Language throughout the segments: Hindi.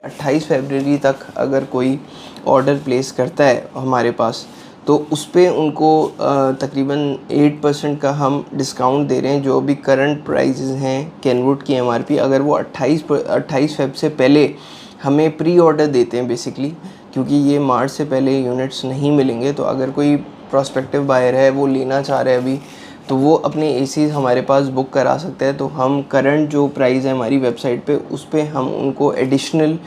28 फरवरी तक अगर कोई ऑर्डर प्लेस करता है हमारे पास, तो उस पर उनको तकरीबन 8% का हम डिस्काउंट दे रहे हैं। जो भी करंट प्राइसेस हैं कैनवुड की MRP, अगर वो 28 फेब से पहले हमें प्री ऑर्डर देते हैं बेसिकली, क्योंकि ये मार्च से पहले यूनिट्स नहीं मिलेंगे। तो अगर कोई प्रोस्पेक्टिव बायर है, वो लेना चाह रहा है अभी, तो वो अपने एसीज़ हमारे पास बुक करा सकते हैं। तो हम करंट जो प्राइस है हमारी वेबसाइट पे, उस पर हम उनको एडिशनल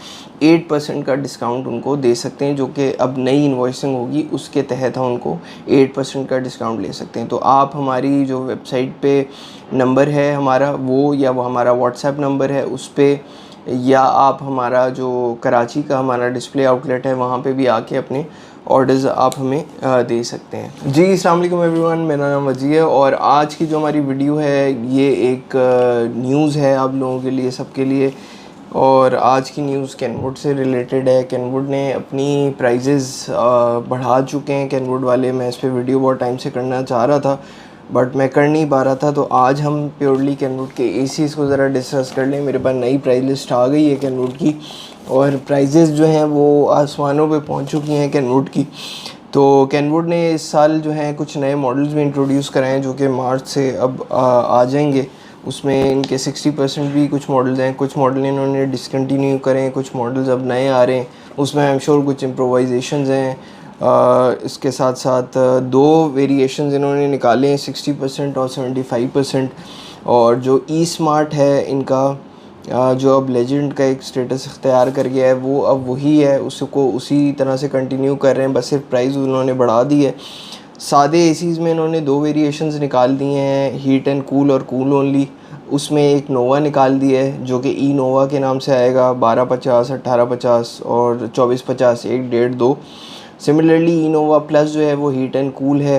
8% का डिस्काउंट उनको दे सकते हैं, जो कि अब नई इन्वॉइसिंग होगी उसके तहत हम उनको 8% का डिस्काउंट ले सकते हैं। तो आप हमारी जो वेबसाइट पे नंबर है हमारा वो, या वो हमारा व्हाट्सएप नंबर है उस पर, या आप हमारा जो कराची का हमारा डिस्प्ले आउटलेट है वहाँ पे भी आके अपने ऑर्डर्स आप हमें दे सकते हैं। जी अस्सलाम वालेकुम एवरीवन, मेरा नाम वजी है और आज की जो हमारी वीडियो है ये एक न्यूज़ है आप लोगों के लिए, सबके लिए। और आज की न्यूज़ कैनवुड से रिलेटेड है। कैनवुड ने अपनी प्राइजेज़ बढ़ा चुके हैं कैनवुड वाले। मैं इस पर वीडियो बहुत टाइम से करना चाह रहा था बट मैं कर नहीं पा रहा था, तो आज हम प्योरली कैनवुड के एसीज़ को ज़रा डिस्कस कर लें। मेरे पास नई प्राइस लिस्ट आ गई है कैनवुड की और प्राइजेज़ जो हैं वो आसमानों पे पहुंच चुकी हैं कैनवुड की। तो कैनवुड ने इस साल जो है कुछ नए मॉडल्स भी इंट्रोड्यूस कराए हैं, जो कि मार्च से अब आ जाएंगे। उसमें इनके 60% भी कुछ मॉडल्स हैं, कुछ मॉडल इन्होंने डिसकंटिन्यू करें हैं, कुछ मॉडल्स अब नए आ रहे हैं। उसमें आई एम श्योर कुछ इम्प्रोवाइजेशंस हैं। इसके साथ साथ 2 वेरिएशंस इन्होंने निकाले हैं, 60% और 75%। और जो ई स्मार्ट है इनका, जो अब लेजेंड का एक स्टेटस इख्तियार कर गया है, वो अब वही है, उसको उसी तरह से कंटिन्यू कर रहे हैं, बस सिर्फ प्राइस उन्होंने बढ़ा दी है। सादे एसीज़ में इन्होंने 2 वेरिएशंस निकाल दिए हैं, हीट एंड कूल और कूल ओनली। उसमें एक नोवा निकाल दिया है जो कि ई नोवा के नाम से आएगा, 1250, 1850 और 2450, 1, 1.5, 2। सिमिलरली इनोवा प्लस जो है वो हीट एंड कूल है।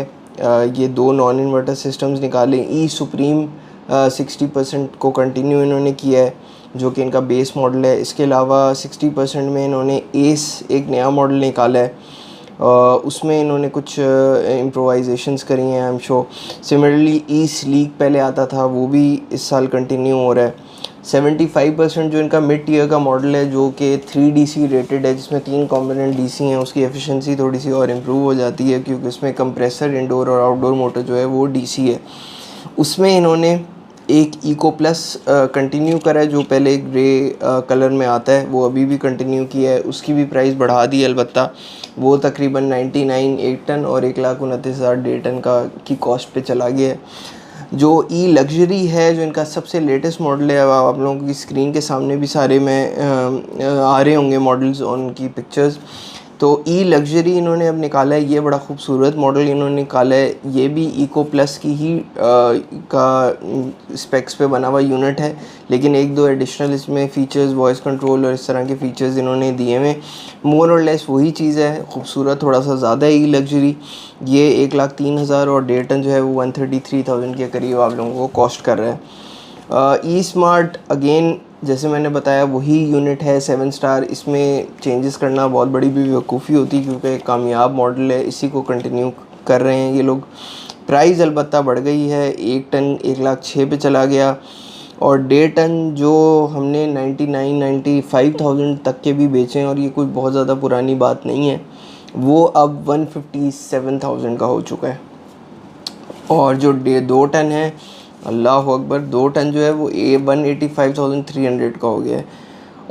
ये 2 नॉन इन्वर्टर सिस्टम्स निकाले। ई सुप्रीम 60% को कंटिन्यू इन्होंने किया है, जो कि इनका बेस मॉडल है। इसके अलावा 60% में इन्होंने एस एक नया मॉडल निकाला है, उसमें इन्होंने कुछ इम्प्रोवाइजेशंस करी हैं I am sure. Similarly E sleek पहले आता था, वो भी इस साल कंटिन्यू हो रहा है। 75% जो इनका मिड टीयर का मॉडल है, जो कि 3DC रेटेड है, जिसमें 3 कॉम्पोनेंट DC हैं, उसकी एफिशिएंसी थोड़ी सी और इम्प्रूव हो जाती है क्योंकि उसमें कंप्रेसर, इंडोर और आउटडोर मोटर जो है वो DC है। उसमें इन्होंने एक इको प्लस कंटिन्यू करा है, जो पहले ग्रे कलर में आता है, वो अभी भी कंटिन्यू किया है। उसकी भी प्राइस बढ़ा दी है अलबत्ता, वो तकरीबन 99 1 टन और 1,29,000 1.5 टन का की कॉस्ट पे चला गया है। जो ई लग्जरी है, जो इनका सबसे लेटेस्ट मॉडल है, आप लोगों की स्क्रीन के सामने भी सारे में आ रहे होंगे मॉडल्स और उनकी पिक्चर्स। तो ई लग्जरी इन्होंने अब निकाला है, ये बड़ा खूबसूरत मॉडल इन्होंने निकाला है। ये भी इको प्लस की ही का स्पेक्स पे बना हुआ यूनिट है, लेकिन 1-2 एडिशनल इसमें फ़ीचर्स, वॉइस कंट्रोल और इस तरह के फ़ीचर्स इन्होंने दिए हुए। मोर और लेस वही चीज़ है, खूबसूरत थोड़ा सा ज़्यादा है ई लग्जरी। ये 1,03,000 और 1.5 टन जो है वो 133,000 के करीब आप लोगों को कॉस्ट कर रहा है। ई स्मार्ट अगेन जैसे मैंने बताया वही यूनिट है, 7 स्टार। इसमें चेंजेस करना बहुत बड़ी बेवकूफ़ी होती, क्योंकि एक कामयाब मॉडल है, इसी को कंटिन्यू कर रहे हैं ये लोग। प्राइस अलबत्ता बढ़ गई है, 1 टन 1,06,000 पे चला गया और 1.5 टन जो हमने 99-95,000 तक के भी बेचे हैं, और ये कोई बहुत ज़्यादा पुरानी बात नहीं है, वो अब 157,000 का हो चुका है। और जो 2 टन है, अल्लाह अकबर, 2 टन जो है वो 185,300 का हो गया है।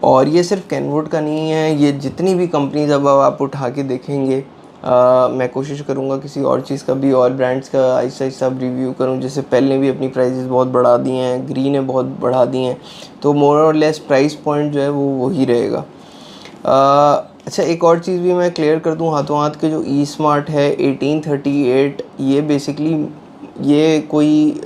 और ये सिर्फ कैनवुड का नहीं है, ये जितनी भी कंपनीज अब आप उठा के देखेंगे, मैं कोशिश करूँगा किसी और चीज़ का भी और ब्रांड्स का आहिस्ता आहिस्ता रिव्यू करूँ। जैसे पेल ने भी अपनी प्राइसेस बहुत बढ़ा दी हैं, ग्रीन ने बहुत बढ़ा दी हैं, तो मोर और लेस प्राइस पॉइंट जो है वो वही रहेगा। अच्छा, एक और चीज़ भी मैं क्लियर कर दूँ हाथों हाथ के, जो ई स्मार्ट है 1838, ये बेसिकली ये कोई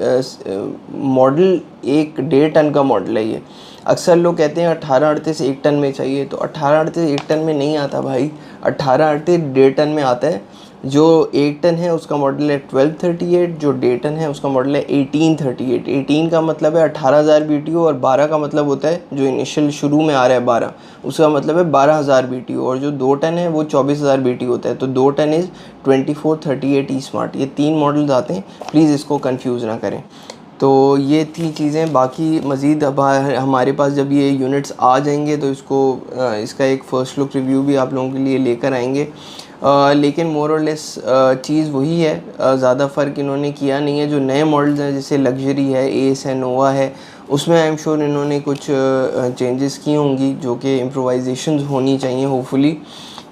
मॉडल 1.5 टन का मॉडल है। ये अक्सर लोग कहते हैं 1838 1 टन में चाहिए, तो 1838 1 टन में नहीं आता भाई, 1838 1.5 टन में आता है। जो 1 टन है उसका मॉडल है 1238, जो 1.5 टन है उसका मॉडल है 1838। 18 का मतलब है 18,000 BTU और 12 का मतलब होता है, जो इनिशियल शुरू में आ रहा है 12, उसका मतलब है 12,000 BTU, और जो 2 टन है वो 24,000 BTU होता है। तो 2 टन इज़ 2438 ई स्मार्ट। ये 3 मॉडल्स आते हैं, प्लीज़ इसको कंफ्यूज ना करें। तो ये थी चीज़ें। बाकी मज़ीद अब हमारे पास जब ये यूनिट्स आ जाएंगे तो इसका एक फ़र्स्ट लुक रिव्यू भी आप लोगों के लिए लेकर आएंगे। लेकिन मोर और लेस चीज़ वही है, ज़्यादा फ़र्क इन्होंने किया नहीं है। जो नए मॉडल्स हैं जैसे लग्जरी है, एस है, नोवा है, उसमें आई एम श्योर इन्होंने कुछ चेंजेस की होंगी जो कि इम्प्रोवाइजेशंस होनी चाहिए होपफुली,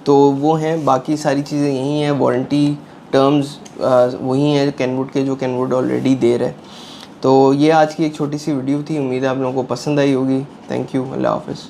तो वो हैं। बाकी सारी चीज़ें यही हैं, वारंटी टर्म्स वही हैं कैनवुड के, जो कैनवुड ऑलरेडी दे रहा है। तो ये आज की एक छोटी सी वीडियो थी, उम्मीद है आप लोगों को पसंद आई होगी। थैंक यू, अल्लाह हाफ़िज़।